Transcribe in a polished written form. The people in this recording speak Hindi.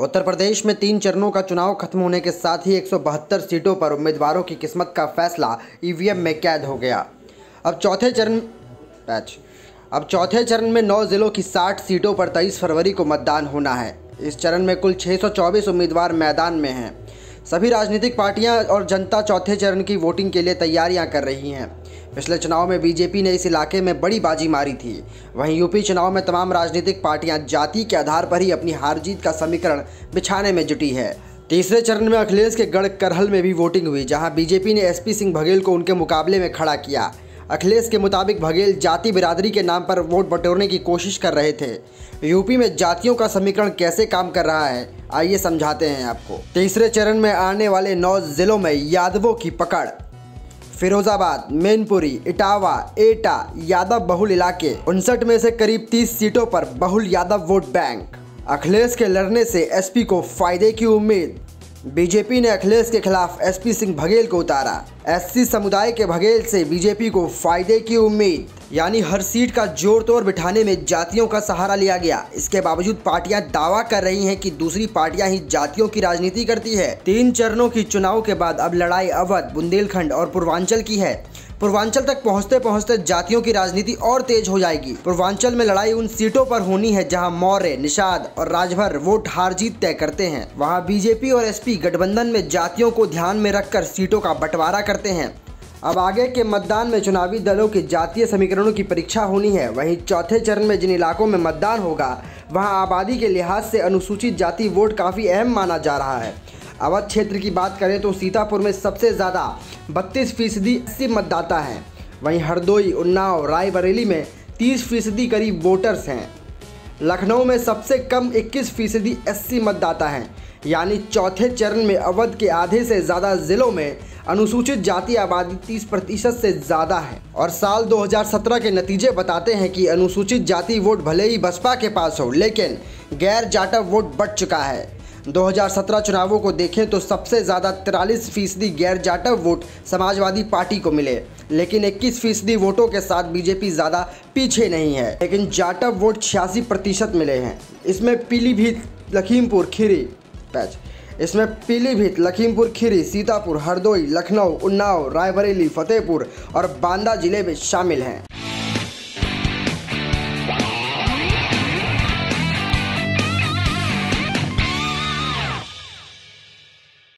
उत्तर प्रदेश में 3 चरणों का चुनाव खत्म होने के साथ ही 172 सीटों पर उम्मीदवारों की किस्मत का फैसला ईवीएम में कैद हो गया। अब चौथे चरण में 9 जिलों की 60 सीटों पर 23 फरवरी को मतदान होना है। इस चरण में कुल 624 उम्मीदवार मैदान में हैं। सभी राजनीतिक पार्टियां और जनता चौथे चरण की वोटिंग के लिए तैयारियां कर रही हैं। पिछले चुनाव में बीजेपी ने इस इलाके में बड़ी बाजी मारी थी। वहीं यूपी चुनाव में तमाम राजनीतिक पार्टियां जाति के आधार पर ही अपनी हार जीत का समीकरण बिछाने में जुटी है। तीसरे चरण में अखिलेश के गढ़ करहल में भी वोटिंग हुई, जहां बीजेपी ने एसपी सिंह बघेल को उनके मुकाबले में खड़ा किया। अखिलेश के मुताबिक बघेल जाति बिरादरी के नाम पर वोट बटोरने की कोशिश कर रहे थे। यूपी में जातियों का समीकरण कैसे काम कर रहा है, आइए समझाते हैं आपको। तीसरे चरण में आने वाले 9 जिलों में यादवों की पकड़। फिरोजाबाद, मैनपुरी, इटावा, एटा यादव बहुल इलाके। 59 में से करीब 30 सीटों पर बहुल यादव वोट बैंक। अखिलेश के लड़ने से एसपी को फायदे की उम्मीद। बीजेपी ने अखिलेश के खिलाफ एसपी सिंह बघेल को उतारा। एससी समुदाय के बघेल से बीजेपी को फायदे की उम्मीद, यानी हर सीट का जोर तोड़ बिठाने में जातियों का सहारा लिया गया। इसके बावजूद पार्टियां दावा कर रही हैं कि दूसरी पार्टियां ही जातियों की राजनीति करती है। 3 चरणों की चुनाव के बाद अब लड़ाई अवध, बुंदेलखंड और पूर्वांचल की है। पूर्वांचल तक पहुंचते पहुंचते जातियों की राजनीति और तेज हो जाएगी। पूर्वांचल में लड़ाई उन सीटों पर होनी है जहां मौर्य, निषाद और राजभर वोट हार जीत तय करते हैं। वहां बीजेपी और एसपी गठबंधन में जातियों को ध्यान में रखकर सीटों का बंटवारा करते हैं। अब आगे के मतदान में चुनावी दलों के जातीय समीकरणों की परीक्षा होनी है। वहीं चौथे चरण में जिन इलाकों में मतदान होगा वहां आबादी के लिहाज से अनुसूचित जाति वोट काफ़ी अहम माना जा रहा है। अवध क्षेत्र की बात करें तो सीतापुर में सबसे ज़्यादा 32% एससी मतदाता हैं। वहीं हरदोई, उन्नाव, रायबरेली में 30% करीब वोटर्स हैं। लखनऊ में सबसे कम 21% एससी मतदाता हैं। यानी चौथे चरण में अवध के आधे से ज़्यादा जिलों में अनुसूचित जाति आबादी 30% से ज़्यादा है। और साल 2017 के नतीजे बताते हैं कि अनुसूचित जाति वोट भले ही बसपा के पास हो, लेकिन गैर जाटव वोट बढ़ चुका है। 2017 चुनावों को देखें तो सबसे ज़्यादा 43% गैर जाटव वोट समाजवादी पार्टी को मिले, लेकिन 21% वोटों के साथ बीजेपी ज़्यादा पीछे नहीं है। लेकिन जाटव वोट 86% मिले हैं। इसमें पीलीभीत, लखीमपुर खीरी, सीतापुर, हरदोई, लखनऊ, उन्नाव, रायबरेली, फतेहपुर और बांदा जिले में शामिल हैं।